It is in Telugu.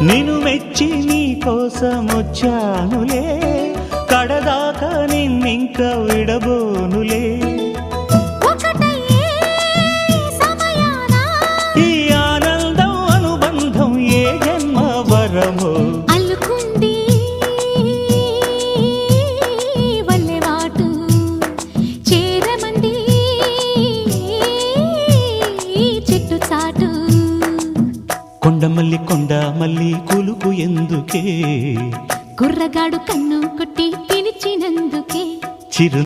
నిన్ను మెచ్చి నీ కోసం వచ్చానులే, కడదాకా నిన్నింక విడబోనులే. ఈ ఆనందం అనుబంధం ఏ జన్మ వరమో అల్లుకుంది వల్లెవాటు చేరమంది చెట్టు చాటు. కొండమల్లి కొండ మల్లి కులుకు ఎందుకే, కుర్రగాడు కన్ను కొట్టి పిలిచినందుకే. చిరు